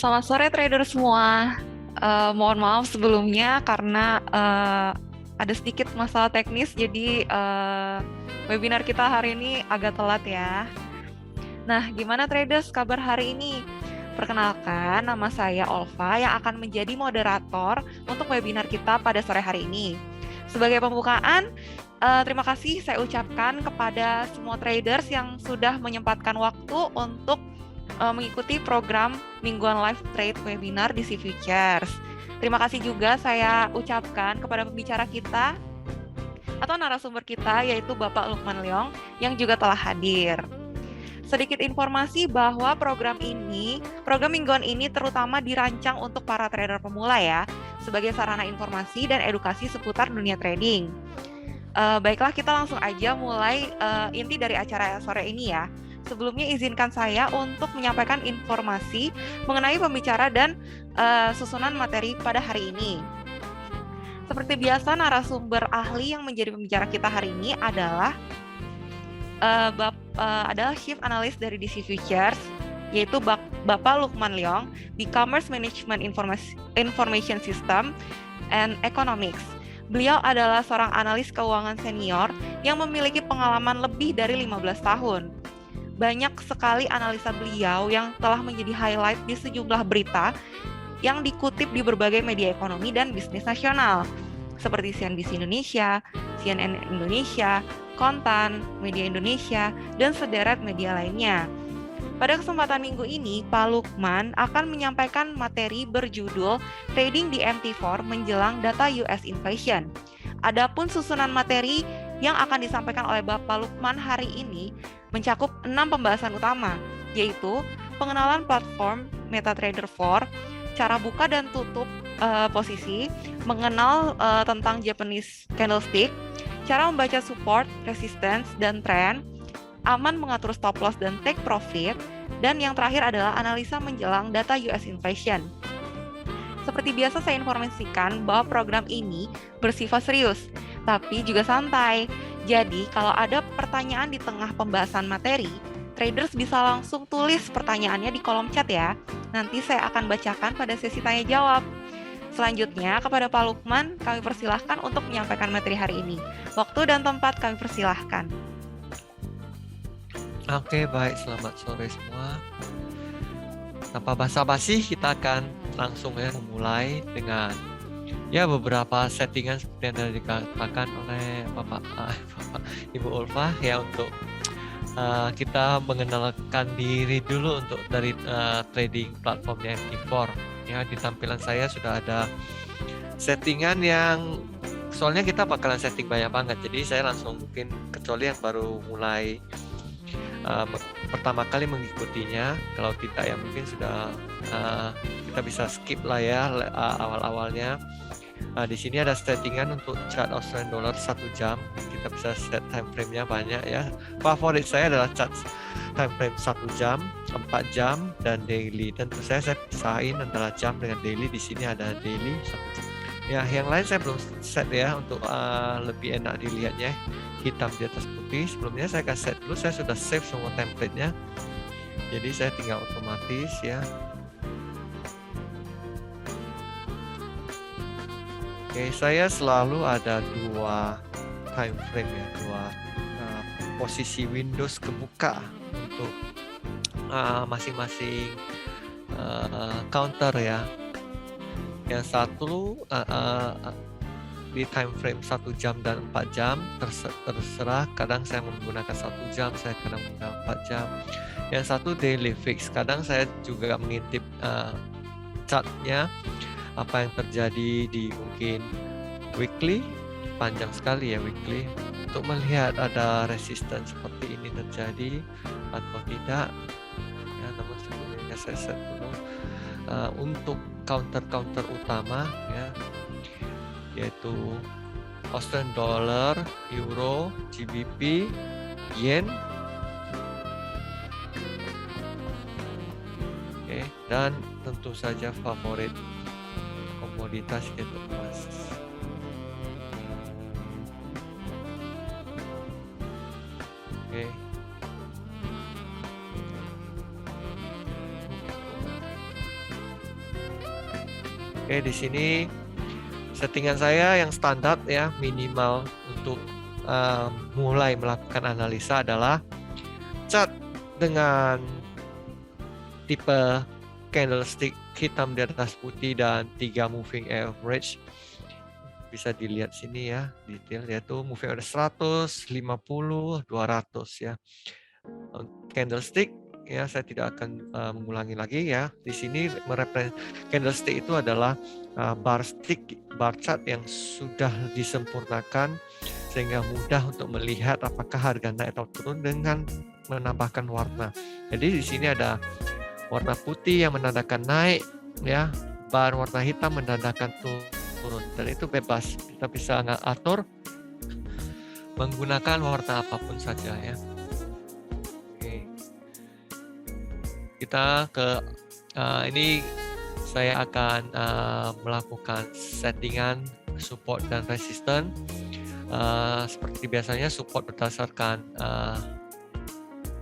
Selamat sore trader semua. Mohon maaf sebelumnya karena ada sedikit masalah teknis, jadi webinar kita hari ini agak telat ya. Nah, gimana traders kabar hari ini? Perkenalkan, nama saya Olva yang akan menjadi moderator untuk webinar kita pada sore hari ini. Sebagai pembukaan, terima kasih saya ucapkan kepada semua traders yang sudah menyempatkan waktu untuk mengikuti program mingguan live trade webinar di C Futures. Terima kasih juga saya ucapkan kepada pembicara kita atau narasumber kita yaitu Bapak Lukman Leong yang juga telah hadir. Sedikit informasi bahwa program mingguan ini terutama dirancang untuk para trader pemula ya, sebagai sarana informasi dan edukasi seputar dunia trading. Baiklah, kita langsung aja mulai inti dari acara sore ini ya. Sebelumnya izinkan saya untuk menyampaikan informasi mengenai pembicara dan susunan materi pada hari ini. Seperti biasa, narasumber ahli yang menjadi pembicara kita hari ini adalah Chief Analyst dari DC Futures, yaitu Bapak Lukman Leong di Commerce Management Information System and Economics. Beliau adalah seorang analis keuangan senior yang memiliki pengalaman lebih dari 15 tahun. Banyak sekali analisa beliau yang telah menjadi highlight di sejumlah berita yang dikutip di berbagai media ekonomi dan bisnis nasional, seperti CNBC Indonesia, CNN Indonesia, Kontan, Media Indonesia, dan sederet media lainnya. Pada kesempatan minggu ini, Pak Lukman akan menyampaikan materi berjudul Trading di MT4 menjelang data US Inflation. Adapun susunan materi yang akan disampaikan oleh Bapak Lukman hari ini mencakup 6 pembahasan utama, yaitu pengenalan platform MetaTrader 4, cara buka dan tutup posisi, mengenal tentang Japanese candlestick, cara membaca support, resistance, dan trend, aman mengatur stop loss dan take profit, dan yang terakhir adalah analisa menjelang data US Inflation. Seperti biasa saya informasikan bahwa program ini bersifat serius, tapi juga santai. Jadi kalau ada pertanyaan di tengah pembahasan materi, traders bisa langsung tulis pertanyaannya di kolom chat ya. Nanti saya akan bacakan pada sesi tanya jawab. Selanjutnya, kepada Pak Lukman, kami persilahkan untuk menyampaikan materi hari ini. Waktu dan tempat kami persilahkan. Oke, baik. Selamat sore semua. Tanpa basa-basi, kita akan langsung memulai dengan beberapa settingan seperti yang tadi dikatakan oleh Bapak Ibu Ulfa ya, untuk kita mengenalkan diri dulu untuk dari trading platformnya MT4. Ya, di tampilan saya sudah ada settingan yang soalnya kita bakalan setting banyak banget, jadi saya langsung mungkin kecuali yang baru mulai pertama kali mengikutinya. Kalau tidak ya mungkin sudah kita bisa skip lah ya awal-awalnya. Di sini ada settingan untuk chart Australian dollar 1 jam. Kita bisa set time frame-nya banyak ya. Favorit saya adalah chart time frame 1 jam, 4 jam, dan daily. Tentu saya pisahin antara jam dengan daily. Di sini ada daily 1 jam. Ya, yang lain saya belum set ya untuk lebih enak dilihatnya, hitam di atas putih. Sebelumnya saya akan set dulu. Saya sudah save semua template-nya. Jadi saya tinggal otomatis ya. Oke, saya selalu ada 2 time frame ya, 2 posisi Windows kebuka untuk masing-masing counter ya. Yang satu di time frame 1 jam dan 4 jam, terserah. Kadang saya menggunakan 1 jam, saya kadang menggunakan 4 jam. Yang satu daily fix, kadang saya juga mengintip chartnya, apa yang terjadi di mungkin weekly, panjang sekali ya weekly, untuk melihat ada resistance seperti ini terjadi atau tidak ya. Namun sebelumnya saya set dulu untuk counter utama ya, yaitu Australian dollar, euro, GBP, yen, dan tentu saja favorit komoditas yaitu emas. Oke. Oke, di sini settingan saya yang standar ya, minimal untuk mulai melakukan analisa adalah chart dengan tipe candlestick hitam di atas putih dan 3 moving average. Bisa dilihat sini ya, detail yaitu moving average 100, 50, 200 ya. Candlestick ya, saya tidak akan mengulangi lagi ya. Di sini candlestick itu adalah bar chart yang sudah disempurnakan sehingga mudah untuk melihat apakah harga naik atau turun dengan menambahkan warna. Jadi di sini ada warna putih yang menandakan naik ya, bar warna hitam menandakan turun, dan itu bebas, kita bisa atur menggunakan warna apapun saja ya. Oke, kita ke ini saya akan melakukan settingan support dan resistance. Seperti biasanya support berdasarkan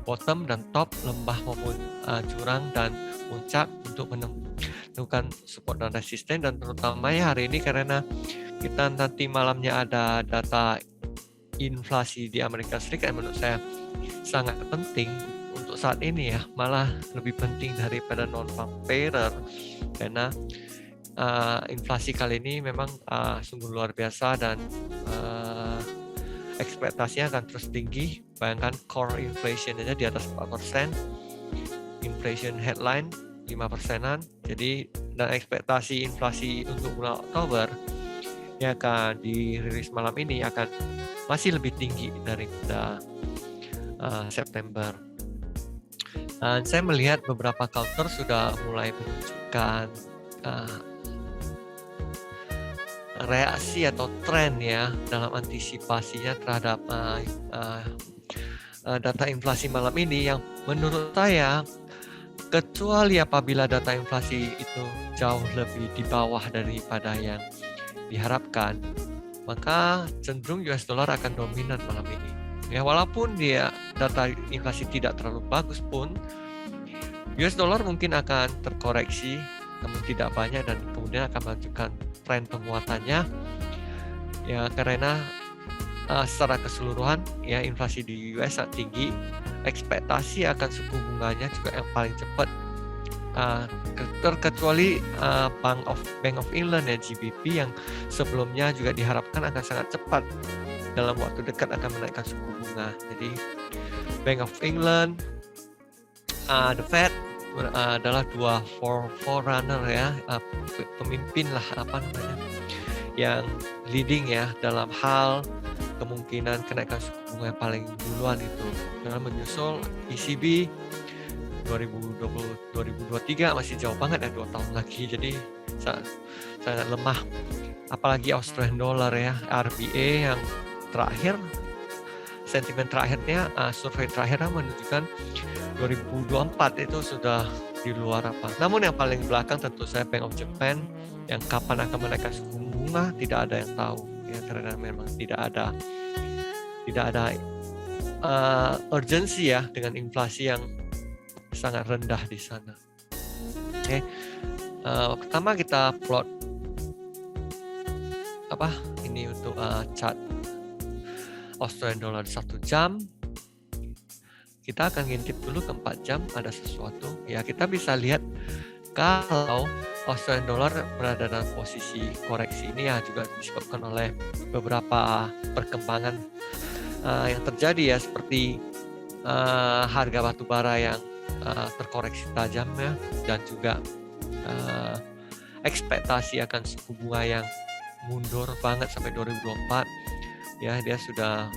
bottom dan top, lembah maupun jurang dan puncak untuk menentukan support dan resisten. Dan terutama ya hari ini karena kita nanti malamnya ada data inflasi di Amerika Serikat, menurut saya sangat penting untuk saat ini ya, malah lebih penting daripada non-farm payroll karena inflasi kali ini memang sungguh luar biasa dan ekspektasinya akan terus tinggi. Bayangkan core inflation aja di atas 4%, inflation headline 5%-an. Jadi dan ekspektasi inflasi untuk bulan Oktober yang akan dirilis malam ini akan masih lebih tinggi daripada September. Dan saya melihat beberapa counter sudah mulai menunjukkan reaksi atau tren ya dalam antisipasinya terhadap data inflasi malam ini, yang menurut saya kecuali apabila data inflasi itu jauh lebih di bawah daripada yang diharapkan, maka cenderung US dollar akan dominan malam ini. Ya, walaupun dia data inflasi tidak terlalu bagus pun, US dollar mungkin akan terkoreksi, namun tidak banyak, dan kemudian akan melanjutkan tren penguatannya. Ya, karena secara keseluruhan ya inflasi di US sangat tinggi, ekspektasi akan suku bunganya juga yang paling cepat, terkecuali Bank of England ya, GBP, yang sebelumnya juga diharapkan akan sangat cepat dalam waktu dekat akan menaikkan suku bunga. Jadi Bank of England, the Fed adalah dua forerunner ya, pemimpin lah yang leading ya dalam hal kemungkinan kenaikan suku bunga yang paling duluan itu. Dalam menyusul ECB 2023 masih jauh banget ya, 2 tahun lagi, jadi sangat lemah. Apalagi Australian dollar ya, RBA yang terakhir, sentimen terakhirnya, survei terakhirnya menunjukkan 2024 itu sudah di luar apa. Namun yang paling belakang tentu saya Bank of Japan, yang kapan akan menaikkan suku bunga tidak ada yang tahu ya, karena memang tidak ada urgensi ya dengan inflasi yang sangat rendah di sana. Oke, pertama kita plot ini untuk chart Australian dollar 1 jam. Kita akan ngintip dulu ke 4 jam, ada sesuatu ya. Kita bisa lihat kalau Australian dollar berada dalam posisi koreksi ini ya, juga disebabkan oleh beberapa perkembangan yang terjadi ya, seperti harga batu bara yang terkoreksi tajam ya, dan juga ekspektasi akan suku bunga yang mundur banget sampai 2024 ya. Dia sudah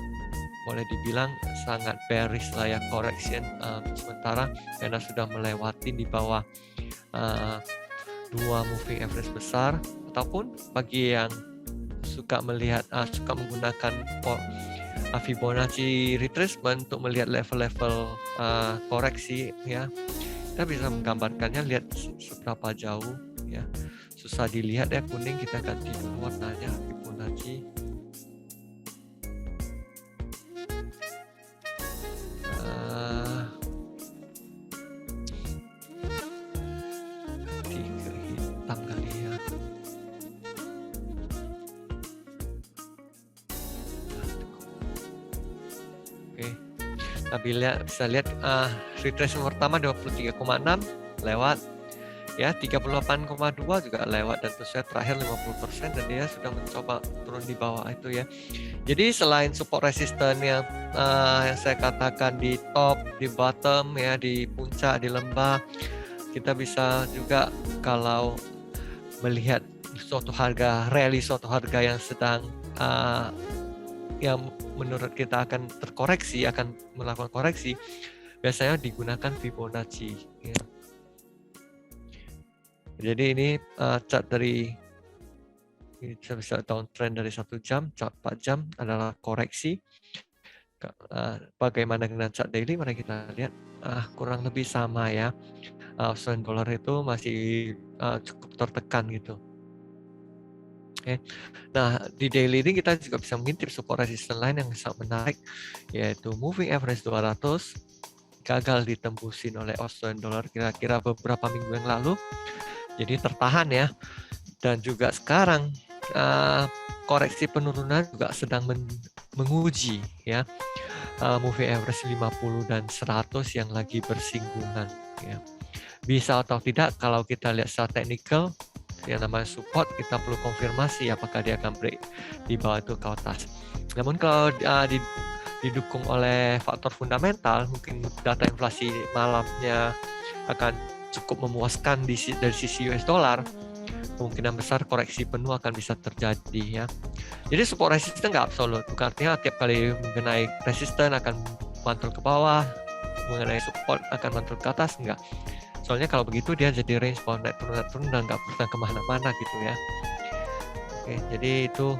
boleh dibilang sangat bearish lah ya, correction sementara karena sudah melewati di bawah 2 moving average besar. Ataupun bagi yang suka menggunakan Fibonacci retracement untuk melihat level-level koreksi ya, kita bisa menggambarkannya, lihat seberapa jauh ya. Susah dilihat ya, kuning, kita ganti dulu warnanya Fibonacci. Ganti ke hitam kali ya. bisa lihat retracement pertama 23,6 lewat, ya 38,2 juga lewat, dan terus terakhir 50%, dan dia sudah mencoba turun di bawah itu ya. Jadi selain support resistance yang saya katakan di top, di bottom ya, di puncak, di lembah, kita bisa juga kalau melihat suatu harga rally, suatu harga yang sedang yang menurut kita akan terkoreksi, akan melakukan koreksi, biasanya digunakan Fibonacci ya. Jadi ini chart dari, kita bisa downtrend dari 1 jam, chart 4 jam adalah koreksi. Bagaimana dengan chart daily? Mari kita lihat. Kurang lebih sama ya. Australian dollar itu masih cukup tertekan gitu. Oke. Nah, di daily ini kita juga bisa mengintip support resistance lain yang sangat menarik, yaitu moving average 200 gagal ditembusin oleh Australian dollar kira-kira beberapa minggu yang lalu. Jadi tertahan ya. Dan juga sekarang koreksi penurunan juga sedang menguji ya moving average 50 dan 100 yang lagi bersinggungan ya. Bisa atau tidak kalau kita lihat secara teknikal yang namanya support, kita perlu konfirmasi apakah dia akan break di bawah itu ke atas. Namun kalau didukung oleh faktor fundamental, mungkin data inflasi malamnya akan cukup memuaskan dari sisi US dollar, kemungkinan besar koreksi penuh akan bisa terjadi ya. Jadi support resistance nggak absolut, bukan artinya tiap kali mengenai resistance akan mantul ke bawah, mengenai support akan mantul ke atas, enggak. Soalnya kalau begitu dia jadi range bawah naik turun dan nggak pernah kemana-mana gitu ya. Oke, jadi itu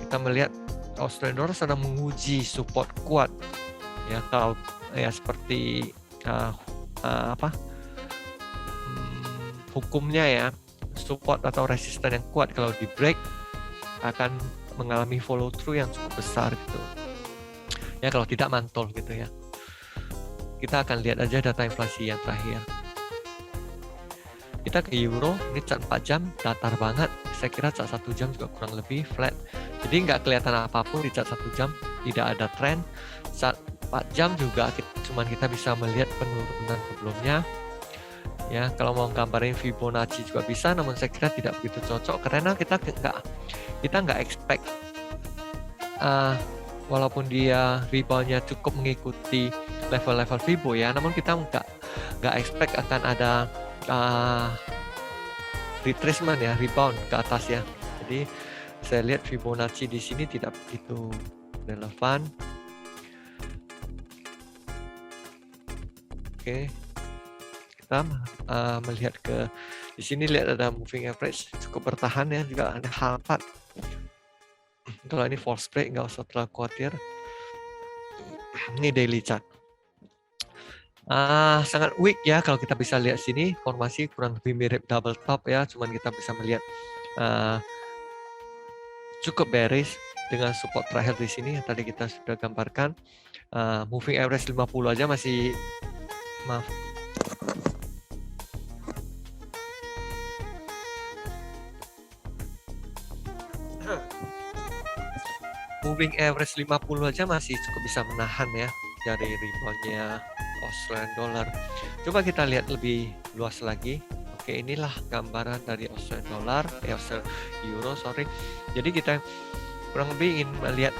kita melihat Australian dollar sedang menguji support kuat ya, kalau ya seperti hukumnya ya, support atau resisten yang kuat kalau di break akan mengalami follow through yang cukup besar gitu ya, kalau tidak mantul gitu ya. Kita akan lihat aja data inflasi yang terakhir. Kita ke euro, ini chart 4 jam datar banget, saya kira chart 1 jam juga kurang lebih flat, jadi nggak kelihatan apapun di chart 1 jam, tidak ada tren. Chart 4 jam juga kita bisa melihat penurunan sebelumnya ya. Kalau mau gambarin Fibonacci juga bisa, namun saya kira tidak begitu cocok karena kita nggak expect walaupun dia reboundnya cukup mengikuti level-level Fibo ya, namun kita nggak expect akan ada retracement ya, rebound ke atas ya. Jadi saya lihat Fibonacci di sini tidak begitu relevan. Oke. Kita melihat ke di sini, lihat ada moving average cukup bertahan ya, juga ada H4. Kalau ini false break nggak usah terlalu khawatir. Ini daily chart. Sangat weak ya, kalau kita bisa lihat sini formasi kurang lebih mirip double top ya, cuman kita bisa melihat cukup bearish dengan support terakhir di sini yang tadi kita sudah gambarkan. Moving average 50 aja masih, maaf, moving average 50 aja masih cukup bisa menahan ya dari reboundnya Australian dollar. Coba kita lihat lebih luas lagi. Oke, inilah gambaran dari Australian dollar, euro, sorry. Jadi kita kurang lebih ingin melihat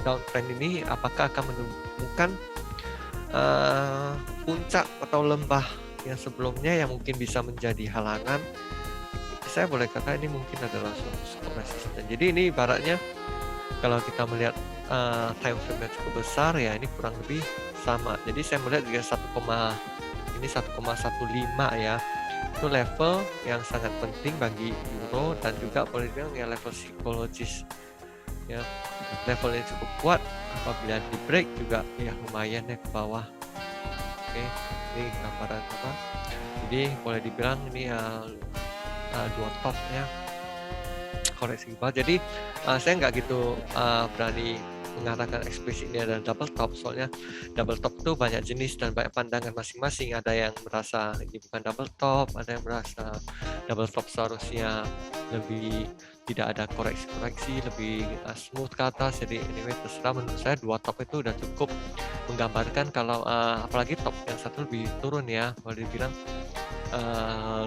downtrend ini apakah akan menemukan puncak atau lembah yang sebelumnya yang mungkin bisa menjadi halangan. Saya boleh kata ini mungkin adalah suatu support resistance. Jadi ini ibaratnya kalau kita melihat time frame yang cukup besar ya, ini kurang lebih sama. Jadi saya melihat juga 1,15 ya, itu level yang sangat penting bagi euro dan juga boleh dibilang ya level psikologis ya, levelnya cukup kuat. Apabila di break juga ya lumayan ya ke bawah. Oke, ini gambaran apa, jadi boleh dibilang ini dua top ya, koreksi ke bawah. Jadi saya nggak gitu berani mengatakan eksplisit ini adalah double top, soalnya double top itu banyak jenis dan banyak pandangan masing-masing. Ada yang merasa ini bukan double top, ada yang merasa double top seharusnya lebih tidak ada koreksi-koreksi, lebih smooth ke atas. Jadi anyway, terserah. Menurut saya 2 top itu udah cukup menggambarkan kalau apalagi top yang satu lebih turun ya, kalau dibilang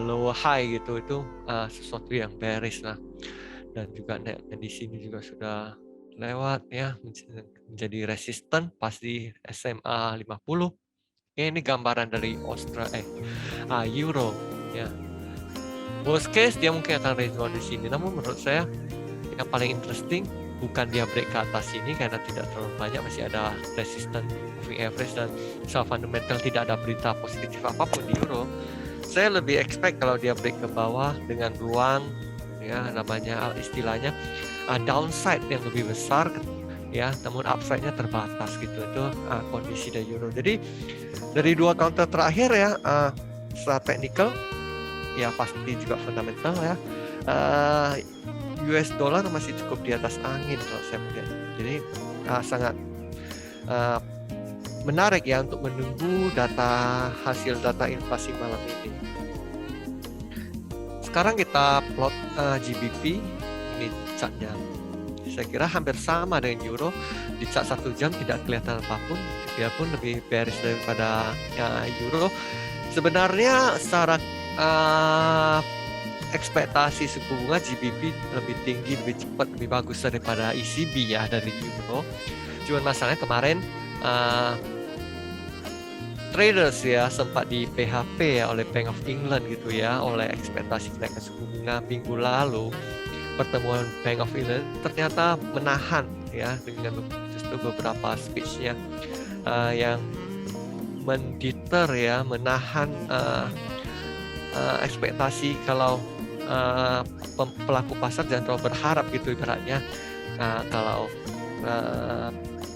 lower high gitu, itu sesuatu yang bearish lah. Dan juga naiknya di sini juga sudah lewat ya, menjadi resisten pas di SMA 50. Ini gambaran dari Euro ya. Worst case dia mungkin akan rebound di sini, namun menurut saya yang paling interesting bukan dia break ke atas sini karena tidak terlalu banyak, masih ada resistance moving average dan secara fundamental tidak ada berita positif apapun di Euro. Saya lebih expect kalau dia break ke bawah dengan ruang ya, namanya istilahnya downside yang lebih besar ya, namun upside-nya terbatas gitu. Itu kondisi dari Euro. Jadi dari 2 counter terakhir ya, secara technical ya pasti juga fundamental ya, US dollar masih cukup di atas angin kalau saya melihat. Jadi sangat menarik ya untuk menunggu hasil data inflasi malam ini. Sekarang kita plot GBP, ini chartnya. Saya kira hampir sama dengan Euro. Di chart 1 jam tidak kelihatan apapun, biarpun lebih bearish daripada Euro. Sebenarnya secara ekspektasi suku bunga GBP lebih tinggi, lebih cepat, lebih bagus daripada ECB ya dari Euro. Cuman masalahnya kemarin traders ya sempat di PHP ya oleh Bank of England gitu ya, oleh ekspektasi kenaikan suku bunga minggu lalu. Pertemuan Bank of England ternyata menahan ya dengan justru beberapa speech-nya yang mendeter ya, menahan ekspektasi kalau pelaku pasar jangan terlalu berharap gitu ibaratnya kalau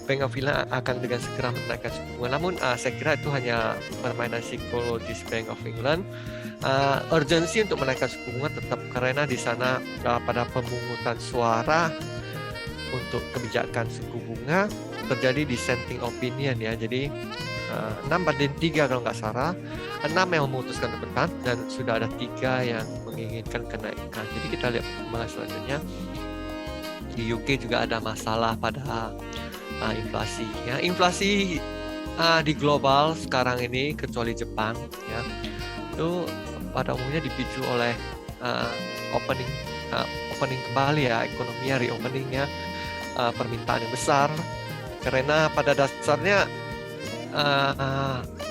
Bank of England akan dengan segera menaikkan suku bunga. Namun saya kira itu hanya permainan psikologis Bank of England. Urgensi untuk menaikkan suku bunga tetap karena di sana pada pemungutan suara untuk kebijakan suku bunga terjadi dissenting opinion ya. Jadi 6-3 kalau nggak salah, 6 yang memutuskan untuk menekan dan sudah ada 3 yang menginginkan kenaikan. Jadi kita lihat perkembangan selanjutnya. Di UK juga ada masalah pada inflasi ya. Inflasi di global sekarang ini kecuali Jepang ya, itu pada umumnya dipicu oleh opening kembali ya, ekonominya reopeningnya, permintaan yang besar karena pada dasarnya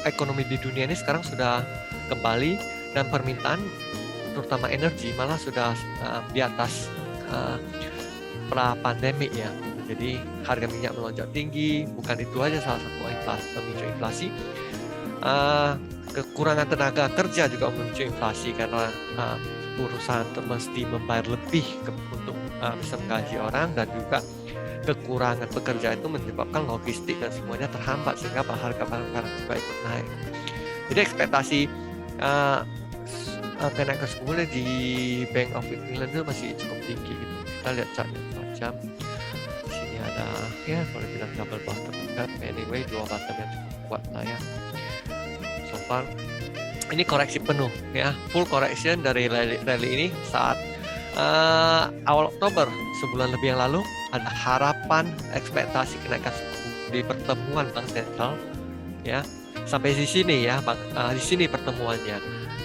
ekonomi di dunia ini sekarang sudah kembali dan permintaan terutama energi malah sudah di atas pra pandemik ya. Jadi harga minyak melonjak tinggi, bukan itu aja salah satu pemicu inflasi. Kekurangan tenaga kerja juga memicu inflasi karena perusahaan mesti membayar lebih untuk bisa menggaji orang, dan juga kekurangan pekerja itu menyebabkan logistik dan semuanya terhambat sehingga harga barang-barang juga ikut naik. Jadi ekspektasi kenaikan suku bunga di Bank of England itu masih cukup tinggi gitu. Kita lihat chartnya 4 jam. Di sini ada ya kalau bilang double bottom kan, anyway 2 bottom yang cukup kuat lah ya. So far ini koreksi penuh ya, full correction dari rally ini saat awal Oktober sebulan lebih yang lalu ada harapan ekspektasi kenaikan suku di pertemuan Bank Sentral ya, sampai di sini ya di sini pertemuannya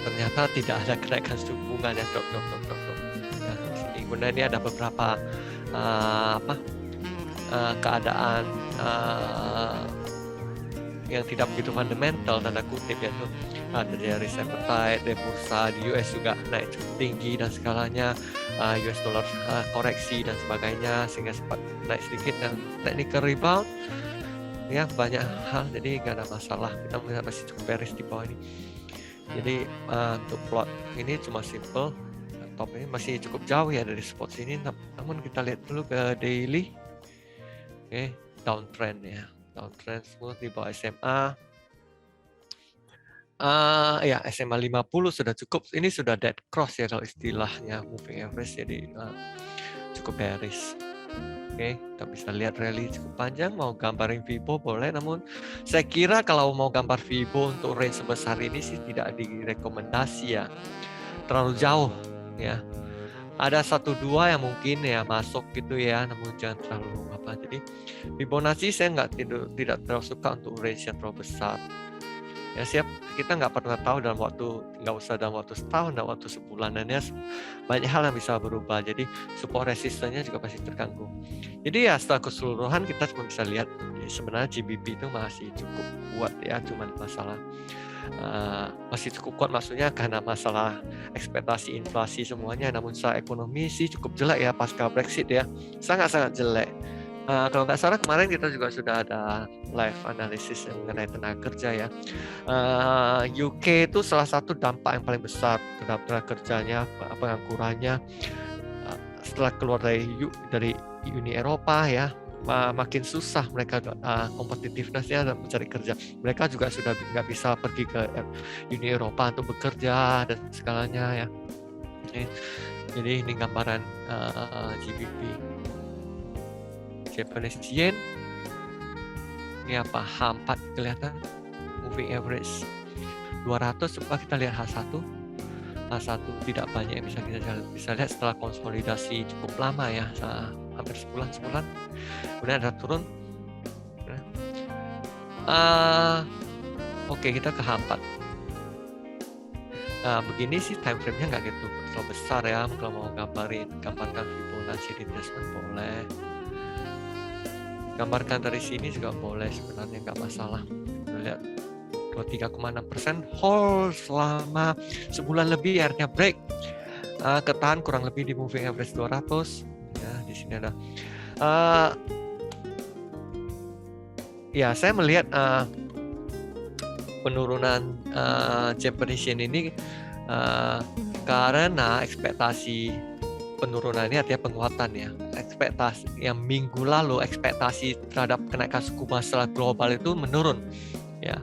ternyata tidak ada kenaikan suku bunga ya, dok. Ya, di sini kemudian ini ada beberapa keadaan yang tidak begitu fundamental tanda kutip, yaitu ada dari risk appetite, dari bursa di US juga naik cukup tinggi dan segalanya, US dollar koreksi dan sebagainya sehingga sempat naik sedikit, dan technical rebound ya banyak hal, jadi nggak ada masalah, kita masih cukup bearish di bawah ini. Jadi untuk plot ini cuma simple, top ini masih cukup jauh ya dari spot sini, namun kita lihat dulu ke daily. Oke, downtrend ya, downtrend smooth di bawah SMA. Ya SMA 50 sudah cukup, ini sudah dead cross ya kalau istilahnya moving average, jadi cukup bearish. Oke, kita bisa lihat rally cukup panjang. Mau gambarin Vibo boleh, namun saya kira kalau mau gambar Vibo untuk range sebesar ini sih tidak direkomendasi ya, terlalu jauh ya. Ada 1-2 yang mungkin ya masuk gitu ya, namun jangan terlalu apa. Jadi Fibonacci saya tidak terlalu suka untuk range yang terlalu besar. Ya kita nggak pernah tahu dalam waktu, nggak usah dalam waktu setahun, dalam waktu sebulanannya banyak hal yang bisa berubah. Jadi support resistannya juga pasti terganggu. Jadi ya setelah keseluruhan kita cuma bisa lihat sebenarnya GBP itu masih cukup kuat ya, cuman masalah masih cukup kuat maksudnya karena masalah ekspektasi inflasi semuanya, namun secara ekonomi sih cukup jelek ya pasca Brexit ya, sangat-sangat jelek. Kalau nggak salah kemarin kita juga sudah ada live analisis mengenai tenaga kerja ya. UK itu salah satu dampak yang paling besar terhadap tenaga kerjanya, penganggurannya setelah keluar dari Uni Eropa ya, makin susah mereka kompetitivenessnya dan mencari kerja. Mereka juga sudah nggak bisa pergi ke Uni Eropa untuk bekerja dan segalanya ya. Jadi ini gambaran GBP. Japanese Yen, ini apa, H4 kelihatan, moving average 200. Coba kita lihat H1 tidak banyak yang bisa lihat setelah konsolidasi cukup lama ya, hampir sebulan kemudian ada turun. Oke, kita ke H4. Nah, begini sih time frame-nya nggak gitu terlalu besar ya. Kalau mau gambarkan Fibonacci retracement boleh, gambarkan dari sini juga boleh, sebenarnya nggak masalah. Kita lihat 23,6% hold selama sebulan lebih, akhirnya break, ketahan kurang lebih di moving average 200 ya. Di sini ada ya, saya melihat penurunan Japanese Yen ini karena ekspektasi penurunan ini artinya penguatan ya. Ekspektasi yang minggu lalu, ekspektasi terhadap kenaikan suku bunga secara global itu menurun ya.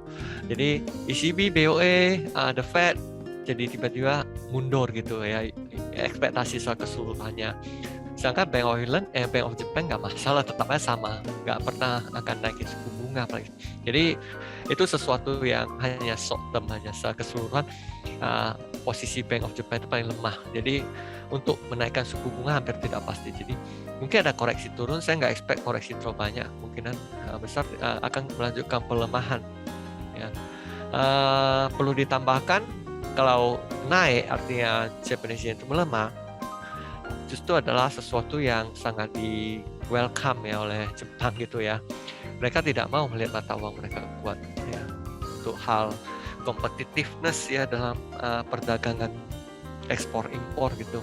Jadi ECB, BOE, the Fed jadi tiba-tiba mundur gitu ya, ekspektasi secara keseluruhannya. Sedangkan Bank of Japan nggak masalah, tetapnya sama, nggak pernah akan naikin suku bunga. Jadi itu sesuatu yang hanya short term, hanya secara keseluruhan posisi Bank of Japan itu paling lemah. Jadi untuk menaikkan suku bunga hampir tidak pasti. Jadi mungkin ada koreksi turun, saya nggak expect koreksi terlalu banyak, kemungkinan besar akan melanjutkan pelemahan ya. Perlu ditambahkan kalau naik artinya Japanese Yen itu melemah, justru adalah sesuatu yang sangat di welcome ya oleh Jepang gitu ya. Mereka tidak mau melihat mata uang mereka kuat ya, untuk hal competitiveness ya dalam perdagangan ekspor impor gitu.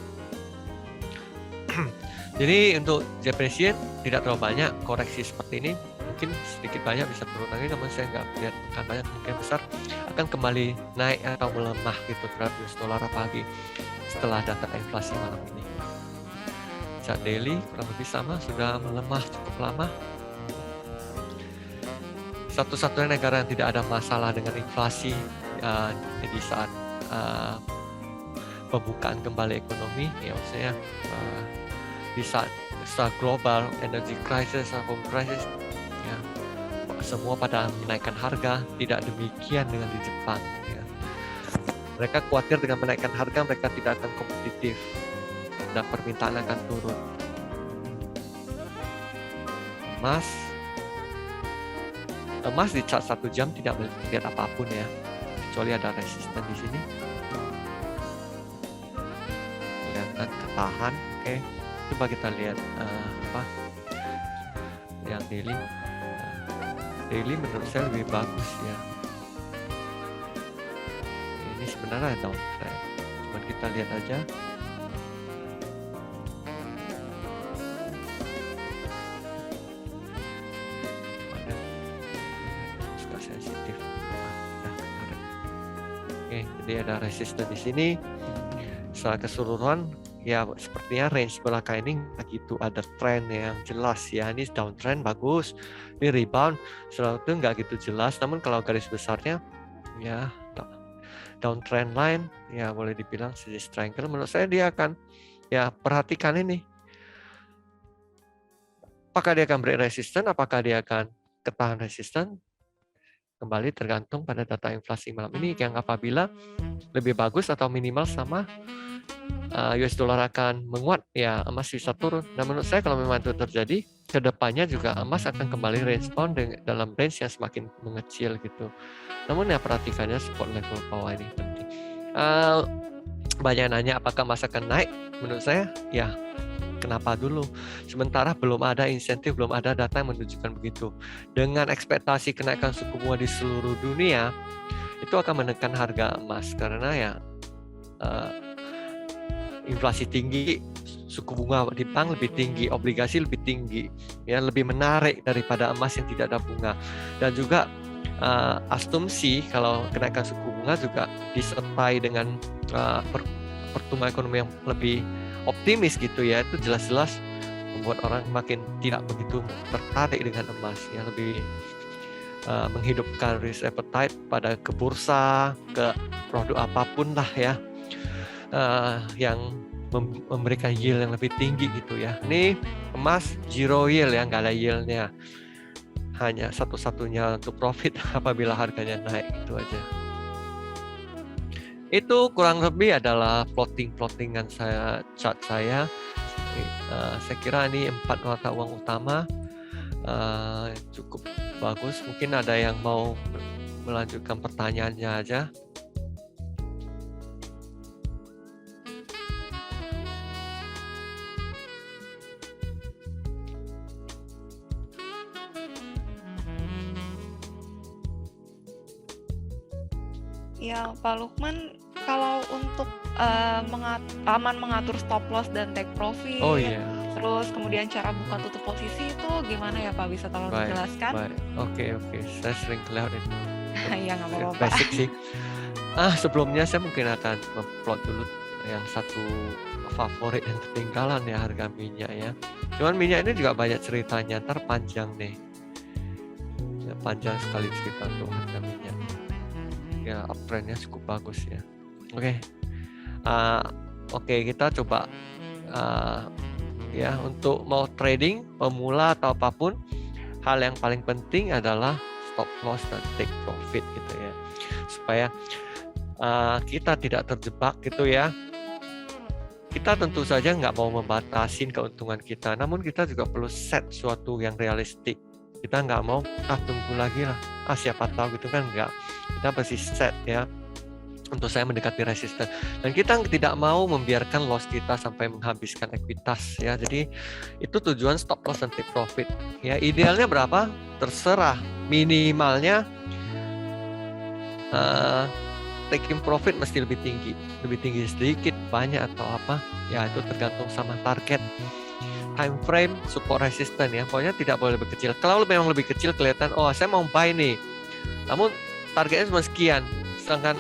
Jadi untuk Japanese Yen tidak terlalu banyak koreksi seperti ini, mungkin sedikit banyak bisa turun lagi, namun saya nggak melihat akan banyak, kemungkinan besar akan kembali naik atau melemah gitu terhadap US dollar apalagi setelah data inflasi malam ini. Chart daily kurang lebih sama, sudah melemah cukup lama. Satu-satunya negara yang tidak ada masalah dengan inflasi di saat pembukaan kembali ekonomi ya, maksudnya di saat global energy crisis, home crisis ya, semua pada menaikkan harga. Tidak demikian dengan di Jepang ya. Mereka khawatir dengan menaikkan harga mereka tidak akan kompetitif dan permintaan akan turun. Emas di chart 1 jam tidak melihat apapun ya, kecuali ada resisten di sini. Kelihatan ketahan, oke. Coba kita lihat yang daily. Daily menurut saya lebih bagus ya. Ini sebenarnya downtrend, cuman kita lihat aja. Jadi ada resisten di sini. Secara keseluruhan ya sepertinya range belakang ini begitu ada tren yang jelas ya. Ini downtrend bagus, ini rebound setelah itu nggak gitu jelas. Namun kalau garis besarnya ya downtrend line ya boleh dibilang sedikit triangle. Menurut saya dia akan ya perhatikan ini. Apakah dia akan break resistance, apakah dia akan ketahan resistance, kembali tergantung pada data inflasi malam ini yang apabila lebih bagus atau minimal sama US dollar akan menguat, ya emas bisa turun. Dan menurut saya kalau memang itu terjadi, kedepannya juga emas akan kembali respon dalam range yang semakin mengecil gitu. Namun ya perhatikannya support level bawah ini penting. Banyak nanya apakah emas akan naik? Menurut saya ya kenapa dulu? Sementara belum ada insentif, belum ada data yang menunjukkan begitu. Dengan ekspektasi kenaikan suku bunga di seluruh dunia, itu akan menekan harga emas karena ya inflasi tinggi, suku bunga di bank lebih tinggi, obligasi lebih tinggi, ya lebih menarik daripada emas yang tidak ada bunga. Dan juga asumsi kalau kenaikan suku bunga juga disertai dengan pertumbuhan ekonomi yang lebih optimis gitu ya, itu jelas-jelas membuat orang makin tidak begitu tertarik dengan emas, ya lebih menghidupkan risk appetite pada ke bursa, ke produk apapun lah ya, yang memberikan yield yang lebih tinggi gitu ya. Ini emas zero yield ya, nggak ada yieldnya, hanya satu-satunya untuk profit apabila harganya naik, itu aja. Itu kurang lebih adalah plottingan saya, chart saya. Saya kira ini 4 mata uang utama cukup bagus. Mungkin ada yang mau melanjutkan pertanyaannya aja. Ya, Pak Lukman, kalau untuk aman mengatur stop loss dan take profit, Oh iya, terus kemudian cara buka tutup posisi itu gimana ya Pak? Bisa tolong baik, dijelaskan? baik. Oke. Saya sering kelihatan itu. Ya nggak apa-apa Pak. Basic sih. Sebelumnya saya mungkin akan memplot dulu yang satu favorit yang ketinggalan ya, harga minyak ya. Cuman minyak ini juga banyak ceritanya, ntar panjang nih. Ya, panjang sekali cerita untuk harga minyak. Ya uptrendnya cukup bagus ya. Oke, kita coba ya untuk mau trading pemula atau apapun, hal yang paling penting adalah stop loss dan take profit gitu ya, supaya kita tidak terjebak gitu ya. Kita tentu saja nggak mau membatasin keuntungan kita, namun kita juga perlu set suatu yang realistik. Kita nggak mau tunggu lagi lah, siapa tahu gitu kan, nggak. Kita pasti set ya untuk saya mendekati resisten, dan kita tidak mau membiarkan loss kita sampai menghabiskan ekuitas ya. Jadi itu tujuan stop loss dan take profit ya. Idealnya berapa terserah, minimalnya taking profit mesti lebih tinggi sedikit, banyak atau apa ya, itu tergantung sama target, time frame, support resistance ya. Pokoknya tidak boleh lebih kecil. Kalau memang lebih kecil kelihatan, oh saya mau buy nih, namun targetnya cuma sekian, sedangkan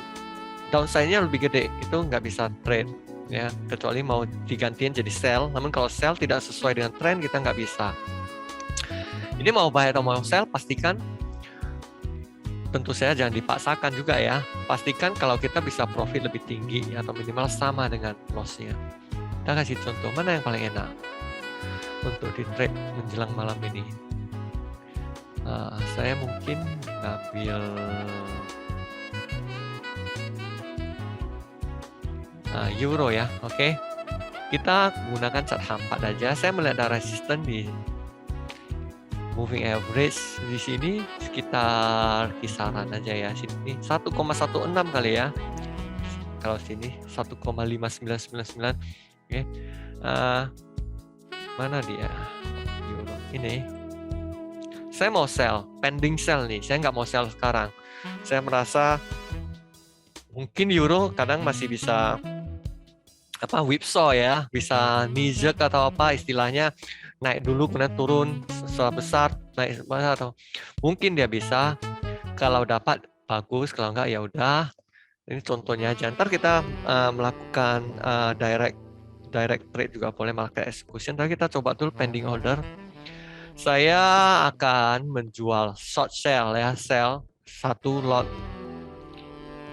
downside-nya lebih gede, itu nggak bisa trade ya, kecuali mau digantiin jadi sell. Namun kalau sell tidak sesuai dengan trend, kita nggak bisa. Ini mau buy atau mau sell, pastikan, tentu saja jangan dipaksakan juga ya. Pastikan kalau kita bisa profit lebih tinggi atau minimal sama dengan loss-nya. Kita kasih contoh mana yang paling enak untuk di trade menjelang malam ini. Saya mungkin ambil euro ya. Oke. Kita gunakan chart H4 aja. Saya melihat ada resisten di moving average di sini sekitar kisaran aja ya, sini 1,16 kali ya. Kalau sini 1,5999. Oke. Mana dia? Euro. Ini. Saya mau sell, pending sell nih. Saya nggak mau sell sekarang. Saya merasa mungkin euro kadang masih bisa whipsaw ya, bisa knee-jerk atau apa istilahnya, naik dulu kemudian turun setelah besar, naik atau mungkin dia bisa, kalau dapat bagus, kalau enggak ya udah. Ini contohnya aja. Ntar kita melakukan direct trade juga boleh, market execution. Tapi kita coba dulu pending order. Saya akan menjual short sell ya, sell satu lot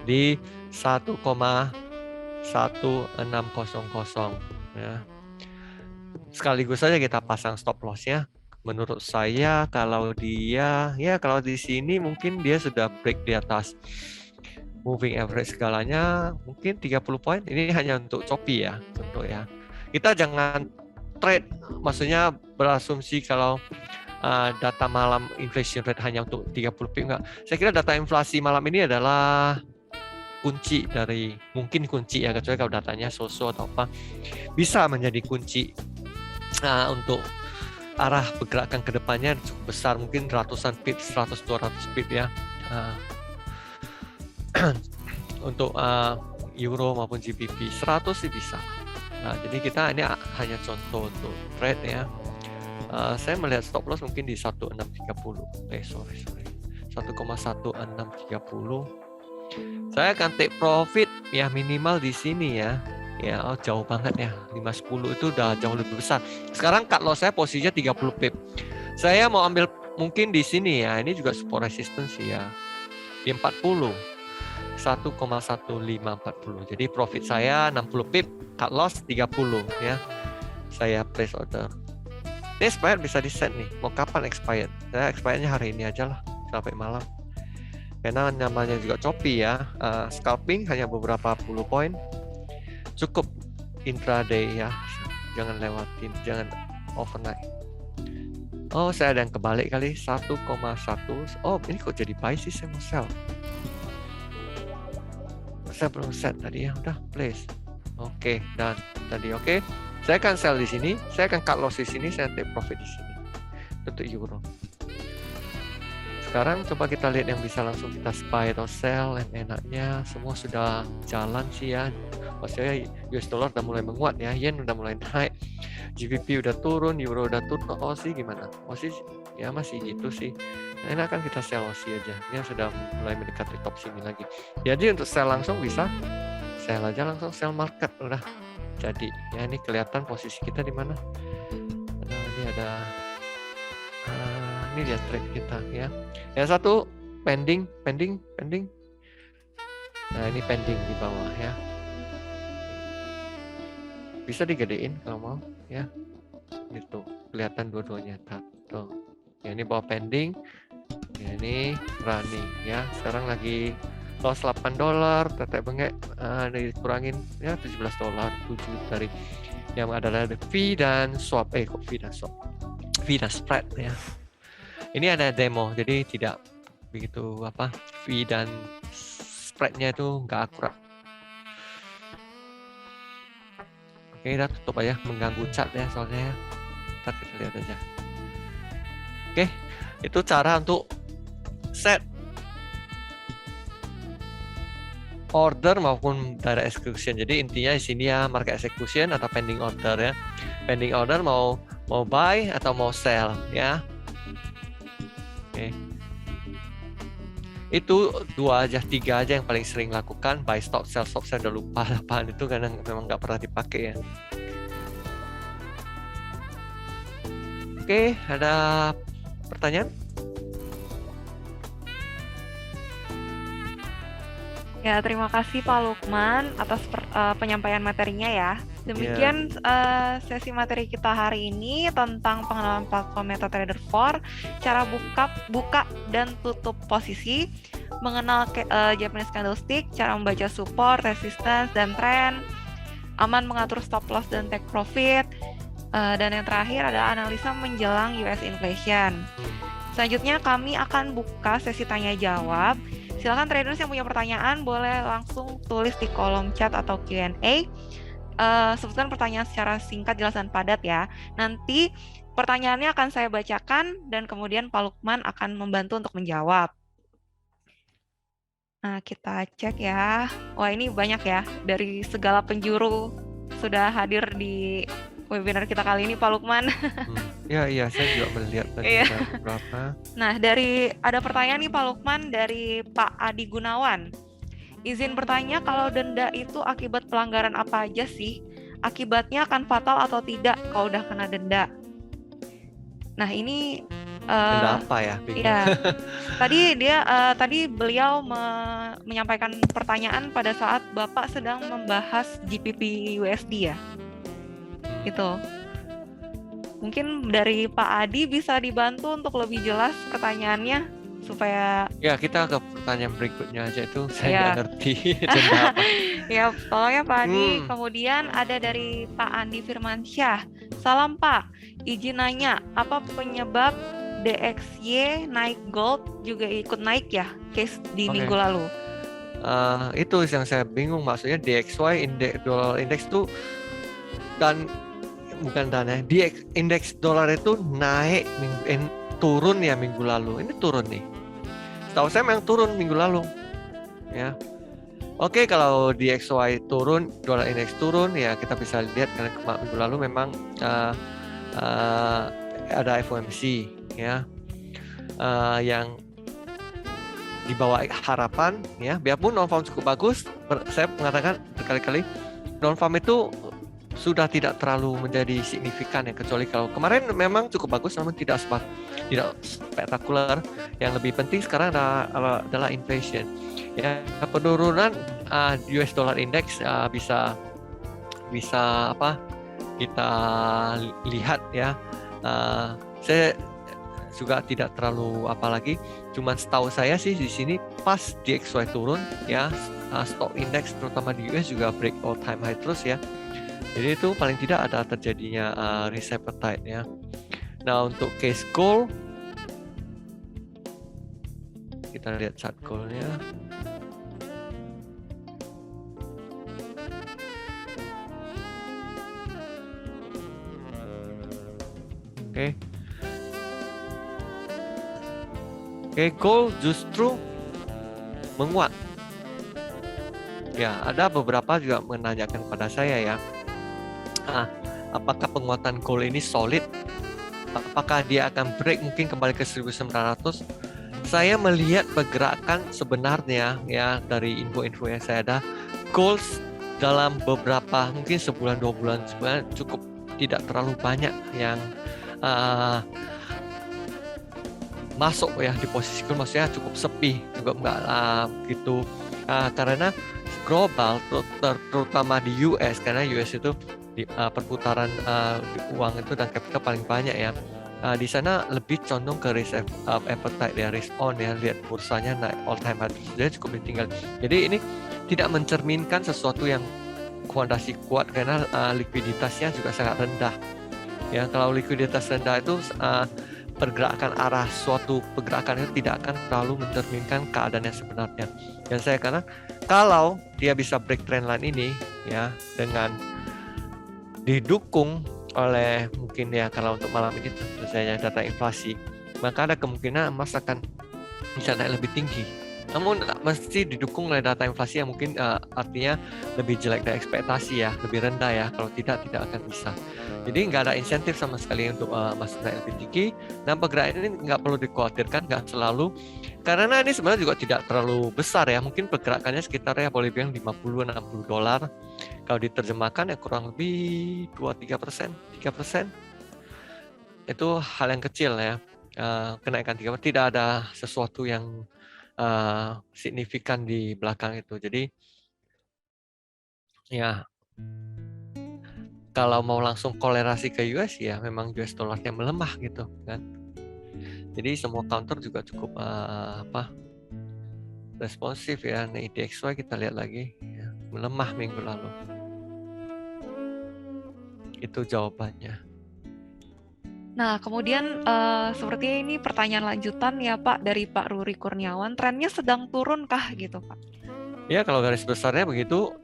di 1,1600 ya. Sekaligus saja kita pasang stop loss ya. menurut saya kalau kalau di sini mungkin dia sudah break di atas moving average segalanya, mungkin 30 poin. Ini hanya untuk choppy ya, contoh ya. Kita jangan trade, maksudnya berasumsi kalau data malam inflation rate hanya untuk 30 pip, enggak. Saya kira data inflasi malam ini adalah kunci ya, kecuali kalau datanya so-so atau apa, bisa menjadi kunci untuk arah pergerakan ke depannya cukup besar, mungkin ratusan pip, 100-200 pip ya, untuk euro maupun GBP. 100 sih bisa. Nah, jadi kita ini hanya contoh untuk trade ya. Saya melihat stop loss mungkin di 1630. 1,1630. Saya akan take profit ya minimal di sini ya. Ya, jauh banget ya. 510 itu udah jauh lebih besar. Sekarang cut loss saya posisinya 30 pip. Saya mau ambil mungkin di sini ya. Ini juga support resistance ya. Di 40. 1,1540. Jadi profit saya 60 pip, cut loss 30 ya. Saya place order. Ini expired bisa di set nih. Mau kapan expired? Saya expirednya hari ini aja lah sampai malam. Karena namanya juga choppy ya. Scalping hanya beberapa puluh poin. Cukup intraday ya. Jangan lewatin, jangan overnight. Oh, saya ada yang kebalik kali 1,1. Oh, ini kok jadi buy sih, saya mau sell. Saya belum set tadi ya, udah place. Oke, dan tadi oke. Saya akan sell di sini, saya akan cut loss di sini, saya take profit di sini untuk euro. Sekarang coba kita lihat yang bisa langsung kita buy atau sell, yang enaknya semua sudah jalan sih ya. Maksudnya US dollar udah mulai menguat ya, yen udah mulai naik, GBP udah turun, euro udah turun. Aussie gimana? Aussie ya masih gitu sih. Nah, ini akan kita sell Aussie aja. Ini sudah mulai mendekati top sini lagi. Jadi untuk sell langsung bisa sell aja langsung, sell market udah. Jadi ya ini kelihatan posisi kita di mana. Ini ada ini dia trade kita ya. Yang satu pending. Nah, ini pending di bawah ya. Bisa digedein kalau mau ya. Itu kelihatan dua-duanya tuh. Ya, ini bawah pending. Ya, ini running ya. Sekarang lagi loss $8, tetek bengek dikurangin ya $17, 7 dari yang adalah fee dan swap. Fee dan swap. Fee dan spread ya. Ini ada demo, jadi tidak begitu fee dan spreadnya itu nggak akurat. Oke, kita tutup aja, mengganggu chart ya soalnya. Ntar kita lihat aja. Oke, itu cara untuk set order maupun direct execution. Jadi intinya di sini ya market execution atau pending order ya. Pending order mau buy atau mau sell ya. Oke. Itu 2 aja, 3 aja yang paling sering lakukan. Buy stop sell udah lupa apaan itu karena memang nggak pernah dipakai ya. Oke, ada pertanyaan? Ya, terima kasih Pak Lukman atas penyampaian materinya ya. Demikian sesi materi kita hari ini tentang pengenalan platform MetaTrader 4, cara buka dan tutup posisi, mengenal Japanese candlestick, cara membaca support, resistance, dan trend, aman mengatur stop loss dan take profit, dan yang terakhir adalah analisa menjelang US inflation. Selanjutnya kami akan buka sesi tanya jawab. Silakan traders yang punya pertanyaan boleh langsung tulis di kolom chat atau Q&A. Sebutkan pertanyaan secara singkat, jelas dan padat ya. Nanti pertanyaannya akan saya bacakan dan kemudian Pak Lukman akan membantu untuk menjawab. Nah, kita cek ya. Wah, ini banyak ya, dari segala penjuru sudah hadir di webinar kita kali ini Pak Lukman. Iya, saya juga melihat tadi beberapa. Nah, ada pertanyaan nih Pak Lukman dari Pak Adi Gunawan. Izin bertanya, kalau denda itu akibat pelanggaran apa aja sih? Akibatnya akan fatal atau tidak kalau udah kena denda? Nah, ini denda apa ya? Iya. Tadi beliau menyampaikan pertanyaan pada saat Bapak sedang membahas GBP USD ya. Gitu. Mungkin dari Pak Adi bisa dibantu untuk lebih jelas pertanyaannya supaya Ya, kita ke pertanyaan berikutnya aja itu saya ya. nggak ngerti denda apa. Ya, tolong ya Pak Adi. Hmm, Kemudian ada dari Pak Andi Firmansyah. Salam Pak, izin nanya, apa penyebab DXY naik gold juga ikut naik ya, case di oke. minggu lalu? Itu yang saya bingung, maksudnya DXY dollar index itu dan bukan dana, indeks dolar itu naik turun ya minggu lalu. Ini turun nih. Setahu saya memang turun minggu lalu. Ya. Oke, kalau DXY turun, dolar indeks turun, ya kita bisa lihat karena minggu lalu memang ada FOMC ya yang di bawah harapan ya. Biarpun non-farm cukup bagus, saya mengatakan berkali-kali non-farm itu sudah tidak terlalu menjadi signifikan ya, kecuali kalau kemarin memang cukup bagus namun tidak spektakuler. Yang lebih penting sekarang adalah inflation ya. Penurunan US dollar index bisa apa kita lihat ya. Saya juga tidak terlalu apalagi, cuman setahu saya sih di sini pas DXY turun ya, stock index terutama di US juga break all time high terus ya. Jadi itu paling tidak ada terjadinya risk appetite ya. Nah, untuk case gold kita lihat chart goldnya. Oke, gold justru menguat. Ya, ada beberapa juga menanyakan pada saya ya, apakah penguatan gold ini solid? Apakah dia akan break mungkin kembali ke 1900? Saya melihat pergerakan sebenarnya ya dari info-info yang saya ada, gold dalam beberapa mungkin sebulan 2 bulan sebenarnya cukup tidak terlalu banyak yang masuk ya di posisi gold, maksudnya cukup sepi juga enggak gitu karena global terutama di US, karena US itu di perputaran uang itu dan capital paling banyak ya. Di sana lebih condong ke risk appetite ya, risk on ya, lihat bursanya naik all time high, jadi cukup ditinggal. Jadi ini tidak mencerminkan sesuatu yang fondasi kuat karena likuiditasnya juga sangat rendah ya. Kalau likuiditas rendah itu pergerakan arah suatu pergerakan itu tidak akan terlalu mencerminkan keadaan yang sebenarnya. Dan saya katakan kalau dia bisa break trendline ini ya dengan didukung oleh mungkin ya, kalau untuk malam ini tentu saja data inflasi, maka ada kemungkinan emas akan bisa naik lebih tinggi. Namun mesti didukung oleh data inflasi yang mungkin artinya lebih jelek dari ekspektasi ya, lebih rendah ya. Kalau tidak akan bisa. Jadi nggak ada insentif sama sekali untuk emas naik lebih tinggi. Nah, pergerakan ini nggak perlu dikhawatirkan, nggak selalu. Karena ini sebenarnya juga tidak terlalu besar ya. Mungkin pergerakannya sekitar ya boleh bilang $50-60. Kalau diterjemahkan ya kurang lebih 2-3%, 3%. Itu hal yang kecil ya. Kenaikan 3%, tidak ada sesuatu yang signifikan di belakang itu. Jadi ya kalau mau langsung kolerasi ke US ya memang US dollarnya melemah gitu kan. Jadi semua counter juga cukup responsif ya. Nah, DXY kita lihat lagi ya, melemah minggu lalu. Itu jawabannya. Nah, kemudian sepertinya ini pertanyaan lanjutan ya Pak dari Pak Ruri Kurniawan, trennya sedang turun kah gitu Pak? Ya, kalau garis besarnya begitu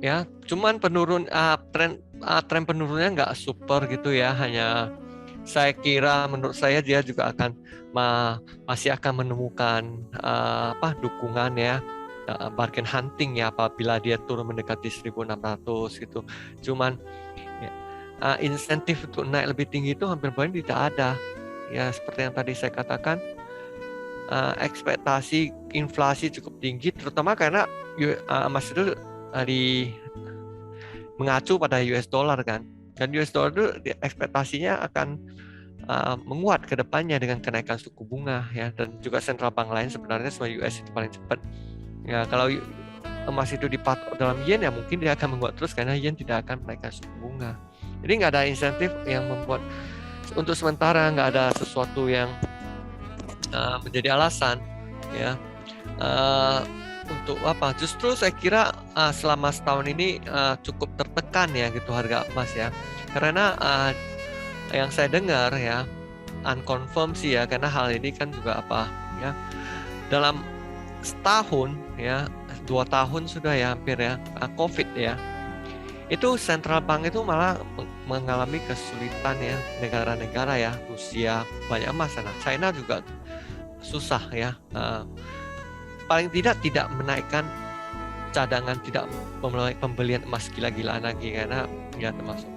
ya, cuman tren penurunnya nggak super gitu ya, hanya saya kira menurut saya dia juga akan masih akan menemukan dukungan ya, bargain hunting ya apabila dia turun mendekati 1.600 gitu. Cuman insentif untuk naik lebih tinggi itu hampir banyak tidak ada ya, seperti yang tadi saya katakan, ekspektasi inflasi cukup tinggi terutama karena emas itu mengacu pada US dollar kan, dan US dollar itu ekspektasinya akan menguat ke depannya dengan kenaikan suku bunga ya, dan juga central bank lain sebenarnya semua US itu paling cepat ya. Kalau emas itu dipatok dalam yen ya mungkin dia akan menguat terus karena yen tidak akan menaikkan suku bunga. Jadi nggak ada insentif yang membuat untuk sementara, nggak ada sesuatu yang menjadi alasan ya untuk apa. Justru saya kira selama setahun ini cukup tertekan ya gitu harga emas ya, karena yang saya dengar ya, unconfirmed sih ya, karena hal ini kan juga apa ya, dalam setahun ya, 2 tahun sudah ya hampir ya, COVID ya, itu central bank itu malah mengalami kesulitan ya, negara-negara ya, Rusia banyak emas, nah China juga susah ya, paling tidak menaikkan cadangan, tidak memulai pembelian emas gila-gilaan lagi, karena ya termasuk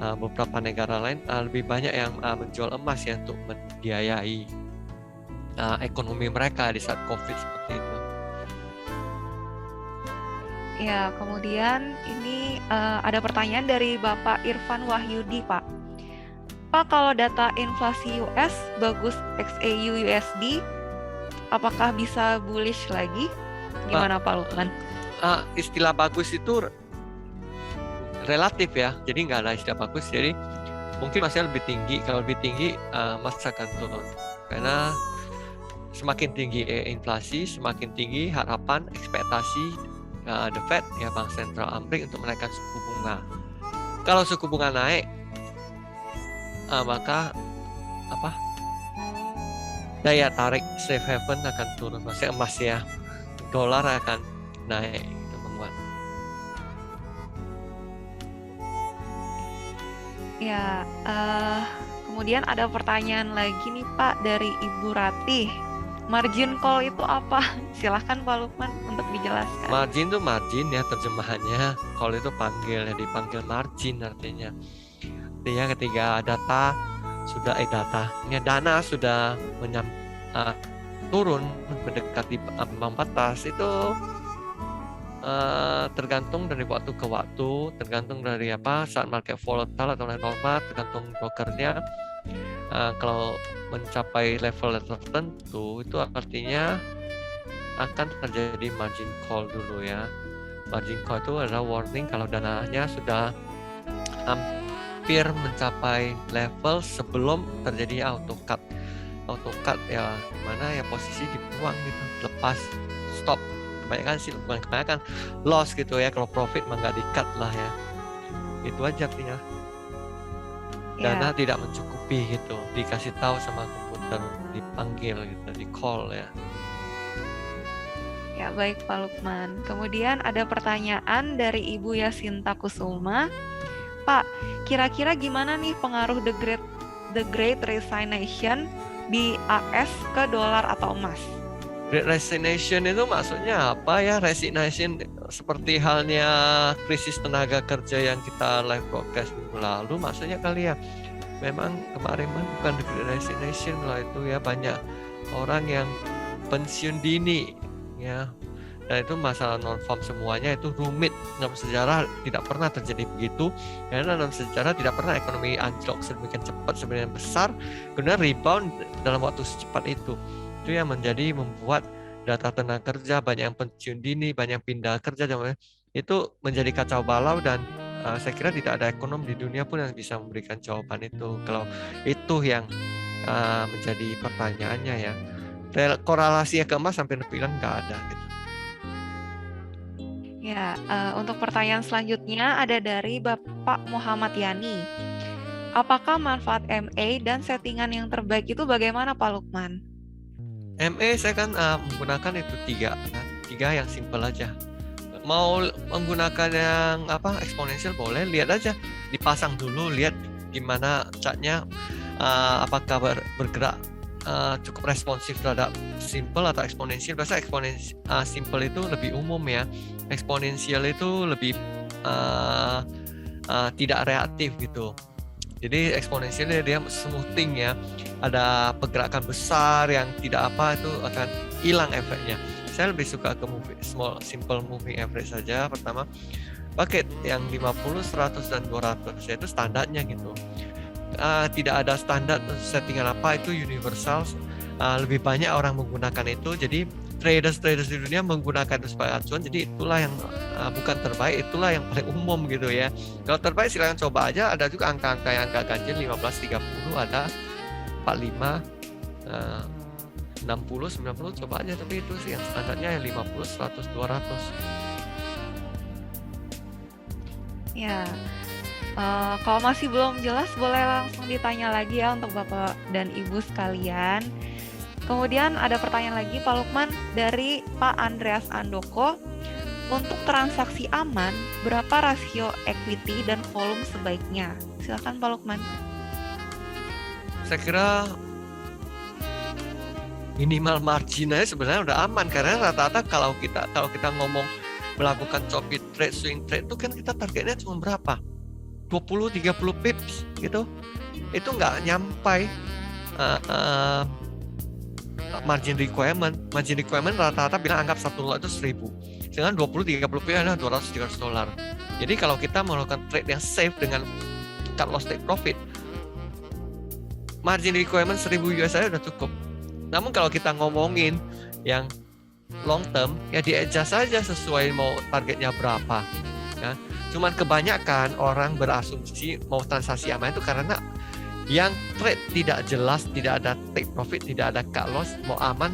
beberapa negara lain lebih banyak yang menjual emas ya untuk membiayai ekonomi mereka di saat COVID seperti itu. Ya, kemudian ini ada pertanyaan dari Bapak Irfan Wahyudi, Pak. Pak, kalau data inflasi US bagus XAU USD, apakah bisa bullish lagi? Gimana Pak Lukman? Istilah bagus itu relatif ya, jadi nggak ada istilah bagus, jadi mungkin masih lebih tinggi. Kalau lebih tinggi emas akan turun, karena semakin tinggi inflasi, semakin tinggi harapan ekspektasi the Fed ya, Bank Sentral Amerika, untuk menaikkan suku bunga. Kalau suku bunga naik, maka daya tarik safe haven akan turun, maksudnya emas ya, dolar akan naik gitu, menguat. Ya, kemudian ada pertanyaan lagi nih Pak dari Ibu Ratih. Margin call itu apa? Silahkan Pak Lukman untuk dijelaskan. Margin itu margin ya terjemahannya, call itu panggil ya, dipanggil margin artinya. Artinya ketika dana sudah turun mendekati ambang batas, itu tergantung dari waktu ke waktu, tergantung dari saat market volatile atau normal, tergantung brokernya. Kalau mencapai level tertentu, itu artinya akan terjadi margin call dulu ya. Margin call itu adalah warning kalau dananya sudah hampir mencapai level sebelum terjadi auto cut ya, mana ya posisi dibuang gitu, lepas, stop. Kebanyakan loss gitu ya, kalau profit mah nggak di-cut lah ya. Itu aja artinya. Dana tidak mencukupi gitu, dikasih tahu sama komputer, dipanggil gitu, di call ya. Ya, baik Pak Lukman. Kemudian ada pertanyaan dari Ibu Yasinta Kusuma. Pak, kira-kira gimana nih pengaruh the great resignation di AS ke dolar atau emas? Great resignation itu maksudnya apa ya? Resignation seperti halnya krisis tenaga kerja yang kita live broadcast minggu lalu, maksudnya kali ya. Memang kemarin bukan the great resignation lah itu ya, banyak orang yang pensiun dini ya. Dan itu masalah non-farm semuanya, itu rumit. Dalam sejarah tidak pernah terjadi begitu, karena dalam sejarah tidak pernah ekonomi anjlok sedemikian cepat, sedemikian besar, kemudian rebound dalam waktu secepat itu. Itu yang membuat data tenaga kerja, banyak yang pensiun dini, banyak yang pindah kerja, itu menjadi kacau balau. Dan saya kira tidak ada ekonom di dunia pun yang bisa memberikan jawaban itu. Kalau itu yang menjadi pertanyaannya ya, korelasinya ke emas sampai bilang nggak ada gitu. Ya, untuk pertanyaan selanjutnya ada dari Bapak Muhammad Yani. Apakah manfaat MA dan settingan yang terbaik itu bagaimana Pak Lukman? MA saya kan menggunakan itu tiga yang simple aja. Mau menggunakan yang eksponensial boleh, lihat aja, dipasang dulu, lihat gimana chartnya, apakah bergerak cukup responsif terhadap simple atau eksponensial. Biasa simple itu lebih umum ya, eksponensial itu lebih tidak reaktif gitu. Jadi eksponensialnya dia smoothing ya, ada pergerakan besar yang tidak itu akan hilang efeknya. Saya lebih suka ke simple moving average saja. Pertama, pakai yang 50, 100 dan 200 yaitu standarnya gitu. Tidak ada standar settingan itu universal. Lebih banyak orang menggunakan itu, jadi traders di dunia menggunakan itu sebagai acuan, jadi itulah yang bukan terbaik, itulah yang paling umum gitu ya. Kalau terbaik silakan coba aja, ada juga angka-angka yang agak ganjil 15, 30, ada 45, 60, 90, coba aja, tapi itu sih yang standarnya yang 50, 100, 200. Ya, kalau masih belum jelas boleh langsung ditanya lagi ya untuk Bapak dan Ibu sekalian. Kemudian ada pertanyaan lagi Pak Lukman dari Pak Andreas Andoko. Untuk transaksi aman, berapa rasio equity dan volume sebaiknya? Silakan Pak Lukman. Saya kira minimal marginnya sebenarnya udah aman, karena rata-rata kalau kita ngomong melakukan choppy trade, swing trade itu kan kita targetnya cuma berapa? 20-30 pips gitu. Itu nggak nyampai margin requirement. Margin requirement rata-rata bilang anggap satu lot itu 1000. Dengan 20-30 pips adalah $200-300. Jadi kalau kita melakukan trade yang safe dengan cut loss take profit, margin requirement 1000 US saja udah cukup. Namun kalau kita ngomongin yang long term, ya di-adjust saja sesuai mau targetnya berapa. Ya. Cuman kebanyakan orang berasumsi mau transaksi aman itu karena yang trade tidak jelas, tidak ada take profit, tidak ada cut loss, mau aman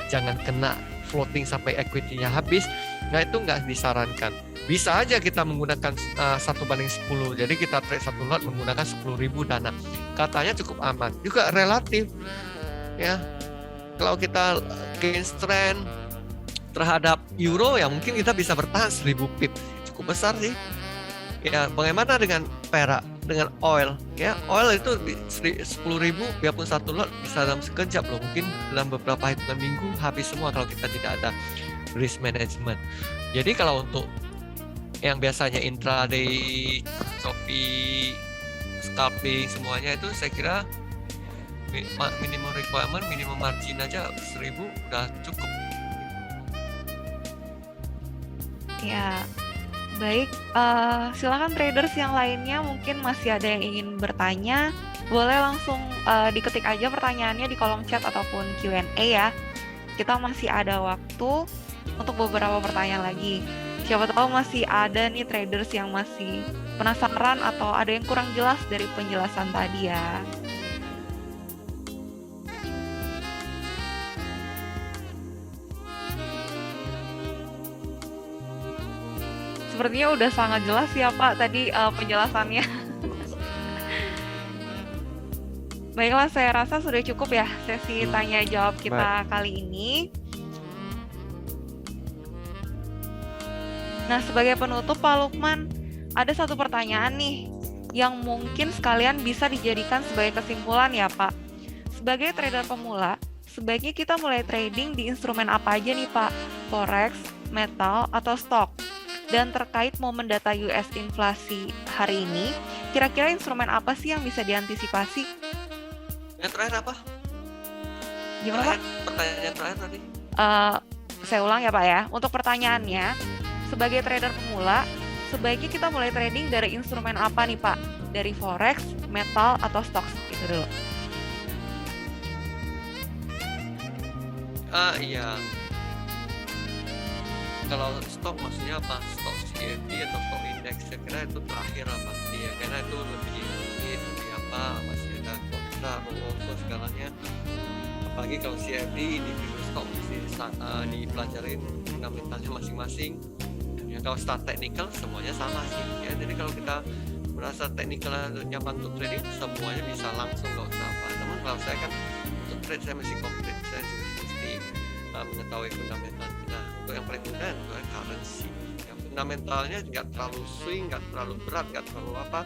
jangan kena floating sampai equity-nya habis. Nah itu nggak disarankan. Bisa aja kita menggunakan 1/10, jadi kita trade satu lot menggunakan 10.000 dana. Katanya cukup aman, juga relatif. Ya, kalau kita gain strength terhadap euro ya mungkin kita bisa bertahan 1000 pip, cukup besar sih. Ya, bagaimana dengan perak, dengan oil? Ya, oil itu 10.000 biarpun satu lot bisa dalam sekejap loh, mungkin dalam beberapa hitungan minggu habis semua kalau kita tidak ada risk management. Jadi kalau untuk yang biasanya intraday, choppy, scalping semuanya itu saya kira minimum requirement, minimum margin aja 1000 udah cukup. Ya, baik. Silakan traders yang lainnya mungkin masih ada yang ingin bertanya. Boleh langsung diketik aja pertanyaannya di kolom chat ataupun Q&A ya. Kita masih ada waktu untuk beberapa pertanyaan lagi. Siapa tahu masih ada nih traders yang masih penasaran atau ada yang kurang jelas dari penjelasan tadi ya. Sepertinya udah sangat jelas ya Pak tadi penjelasannya. Baiklah, saya rasa sudah cukup ya sesi tanya jawab kita kali ini. Nah, sebagai penutup Pak Lukman, ada satu pertanyaan nih yang mungkin sekalian bisa dijadikan sebagai kesimpulan ya Pak. Sebagai trader pemula, sebaiknya kita mulai trading di instrumen apa aja nih Pak? Forex, metal, atau stok? Dan terkait momen data US inflasi hari ini, kira-kira instrumen apa sih yang bisa diantisipasi? Yang terakhir apa? Gimana Pak? Pertanyaan terakhir tadi. Saya ulang ya Pak ya. Untuk pertanyaannya, sebagai trader pemula, sebaiknya kita mulai trading dari instrumen apa nih Pak? Dari forex, metal, atau stok? Itu dulu. Iya. Kalau stok maksudnya apa? Stok CFD atau stok indeks? Saya kira itu terakhir pasti ya, karena itu lebih lebih apa? Masih ada kontra, ROSO segalanya. Apalagi kalau CFD individu stok mesti dipelajarin fundamentalnya masing-masing. Ya, kalau start technical semuanya sama sih. Ya, jadi kalau kita merasa technical nyaman untuk trading, semuanya bisa langsung, nggak usah apa. Namun kalau saya kan untuk trade saya masih komplit, saya juga mesti mengetahui fundamental. Nah, untuk yang paling mudah itu currency. Yang fundamentalnya nggak terlalu swing, nggak terlalu berat, nggak terlalu apa.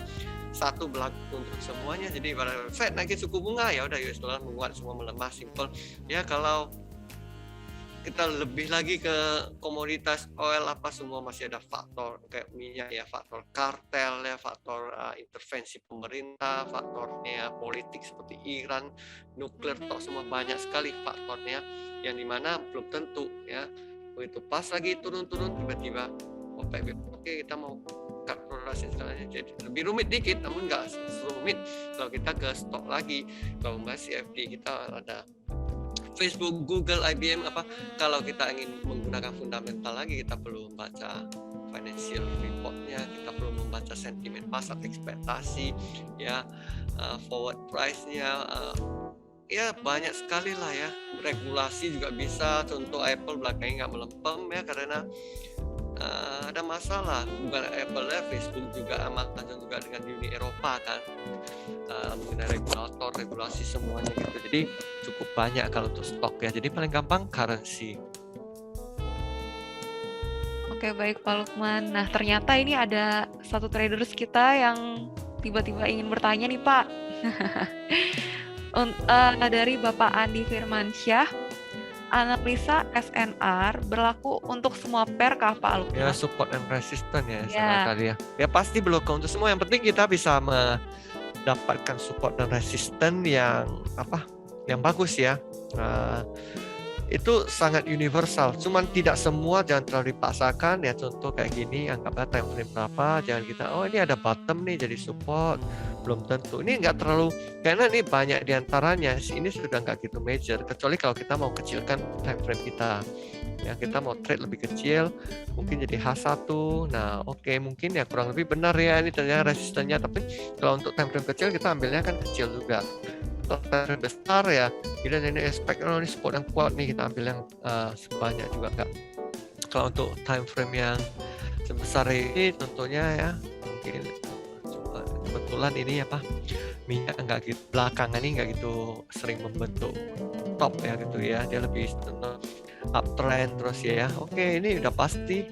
Satu berlaku untuk semuanya. Jadi pada Fed naikin suku bunga, ya udah US dollar menguat, semua melemah, simple. Ya kalau kita lebih lagi ke komoditas oil apa semua masih ada faktor kayak minyak ya, faktor kartel ya, faktor intervensi pemerintah, faktornya politik seperti Iran, nuklir, semua banyak sekali faktornya yang dimana belum tentu ya. Begitu pas lagi turun-turun tiba-tiba OPEC oke kita mau cut production segalanya, jadi lebih rumit dikit namun nggak serumit kalau kita ke stok lagi. Kalau bahas CFD kita ada Facebook, Google, IBM kalau kita ingin menggunakan fundamental lagi, kita perlu membaca financial report-nya, kita perlu membaca sentimen pasar, ekspektasi, ya, forward price-nya, ya banyak sekali lah ya. Regulasi juga bisa, contoh Apple belakangnya nggak melempem ya karena ada masalah, bukan Apple ya, Facebook juga, Amazon juga dengan Uni Eropa kan, mengenai regulator, regulasi semuanya gitu. Jadi cukup banyak kalau untuk stok ya. Jadi paling gampang currency. Oke, baik Pak Lukman. Nah, ternyata ini ada satu traders kita yang tiba-tiba ingin bertanya nih Pak. Dari Bapak Andi Firmansyah, analisa SNR berlaku untuk semua pair kah Pak Lukman? Ya, support and resistance ya, sama tadi ya. Ya pasti berlaku untuk semua. Yang penting kita bisa mendapatkan support dan resistance yang bagus ya. Itu sangat universal. Cuman tidak semua, jangan terlalu dipaksakan ya. Contoh kayak gini, anggaplah time frame berapa, jangan kita ini ada bottom nih jadi support. Belum tentu. Ini nggak terlalu, karena ini banyak diantaranya ini sudah nggak gitu major, kecuali kalau kita mau kecilkan time frame kita ya, kita mau trade lebih kecil mungkin jadi H1. Nah oke, mungkin ya kurang lebih benar ya ini ternyata resistennya, tapi kalau untuk time frame kecil kita ambilnya kan kecil juga. Kalau time frame besar ya kita ini expect ini support yang kuat nih, kita ambil yang sebanyak juga enggak. Kalau untuk time frame yang sebesar ini tentunya ya mungkin kebetulan ini minyak nggak gitu, belakangan ini nggak gitu sering membentuk top ya gitu ya, dia lebih uptrend terus ya. Oke, ini udah pasti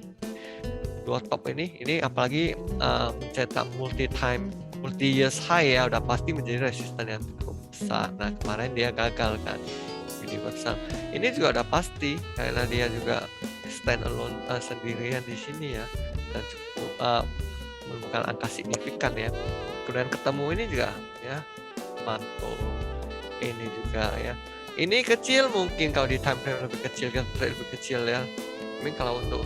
dua top ini apalagi mencetak multi years high ya, udah pasti menjadi resisten yang cukup besar. Nah kemarin dia gagal kan universal, ini juga udah pasti karena dia juga stand alone sendirian di sini ya, dan cukup menemukan angka signifikan ya. Kemudian ketemu ini juga ya, mantul ini juga ya. Ini kecil mungkin kalau di time frame lebih kecil kan, trade lebih kecil ya. Mungkin kalau untuk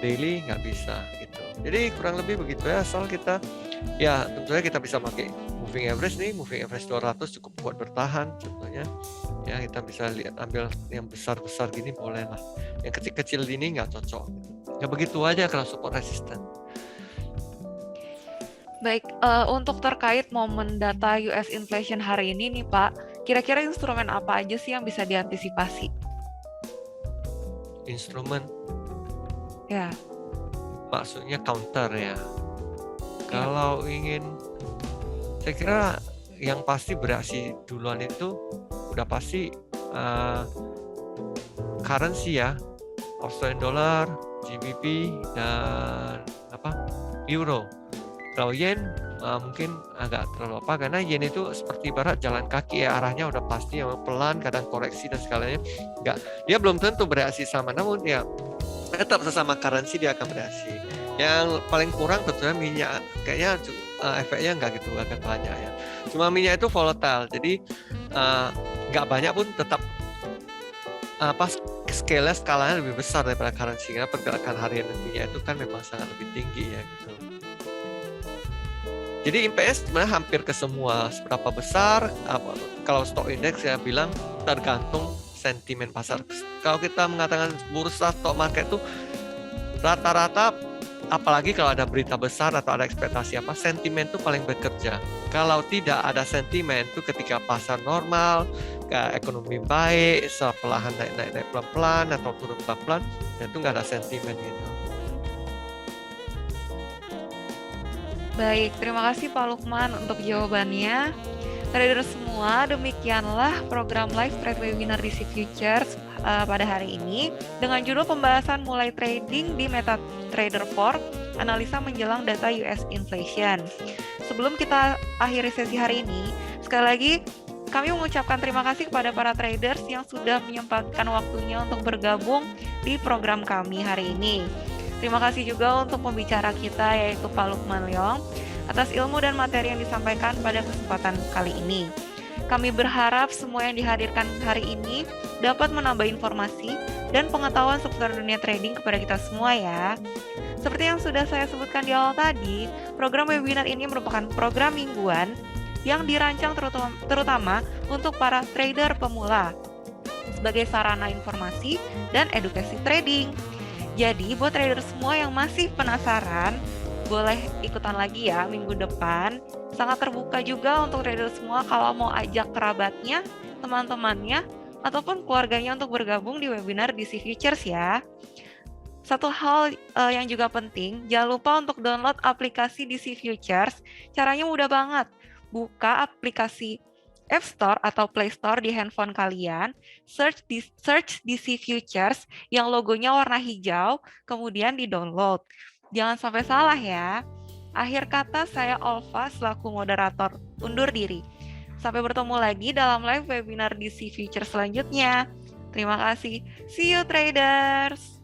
daily nggak bisa gitu. Jadi kurang lebih begitu ya, asal kita ya tentunya kita bisa pakai moving average nih, moving average 200 cukup kuat bertahan contohnya. Ya kita bisa lihat, ambil yang besar-besar gini boleh lah. Yang kecil-kecil ini nggak cocok. Ya begitu aja kalau support resistance. Baik, untuk terkait momen data US inflation hari ini nih Pak, kira-kira instrumen apa aja sih yang bisa diantisipasi? Instrumen? Ya. Maksudnya counter ya. Kalau ingin, saya kira yang pasti bereaksi duluan itu udah pasti currency ya, Australian dollar, GBP dan euro. Kalau yen mungkin agak terlalu karena yen itu seperti ibarat jalan kaki ya, arahnya udah pasti yang pelan, kadang koreksi dan segalanya. Dia belum tentu bereaksi sama, namun ya tetap sesama currency dia akan bereaksi. Yang paling kurang tentunya minyak, kayaknya efeknya nggak gitu akan banyak ya. Cuma minyak itu volatile, jadi nggak banyak pun tetap skalanya lebih besar daripada currency, karena pergerakan harian minyak itu kan memang sangat lebih tinggi ya gitu. Jadi impact sebenarnya hampir ke semua. Seberapa besar, kalau stock index saya bilang tergantung sentimen pasar. Kalau kita mengatakan bursa, stock market itu rata-rata, apalagi kalau ada berita besar atau ada ekspektasi sentimen itu paling bekerja. Kalau tidak ada sentimen itu ketika pasar normal, ekonomi baik, perlahan naik pelan-pelan atau turun pelan-pelan, itu nggak ada sentimen gitu. Baik, terima kasih Pak Lukman untuk jawabannya. Trader semua, demikianlah program live trade webinar DC Futures pada hari ini dengan judul pembahasan mulai trading di MetaTrader 4, analisa menjelang data US inflation. Sebelum kita akhiri sesi hari ini, sekali lagi kami mengucapkan terima kasih kepada para traders yang sudah menyempatkan waktunya untuk bergabung di program kami hari ini. Terima kasih juga untuk pembicara kita yaitu Pak Lukman Leong atas ilmu dan materi yang disampaikan pada kesempatan kali ini. Kami berharap semua yang dihadirkan hari ini dapat menambah informasi dan pengetahuan seputar dunia trading kepada kita semua ya. Seperti yang sudah saya sebutkan di awal tadi, program webinar ini merupakan program mingguan yang dirancang terutama untuk para trader pemula. sebagai sarana informasi dan edukasi trading. Jadi buat trader semua yang masih penasaran, boleh ikutan lagi ya minggu depan. Sangat terbuka juga untuk trader semua kalau mau ajak kerabatnya, teman-temannya, ataupun keluarganya untuk bergabung di webinar DC Futures ya. Satu hal yang juga penting, jangan lupa untuk download aplikasi DC Futures. Caranya mudah banget. Buka aplikasi App Store atau Play Store di handphone kalian, search DC Futures yang logonya warna hijau, kemudian di-download. Jangan sampai salah ya. Akhir kata, saya Olva selaku moderator undur diri. Sampai bertemu lagi dalam live webinar DC Futures selanjutnya. Terima kasih. See you traders!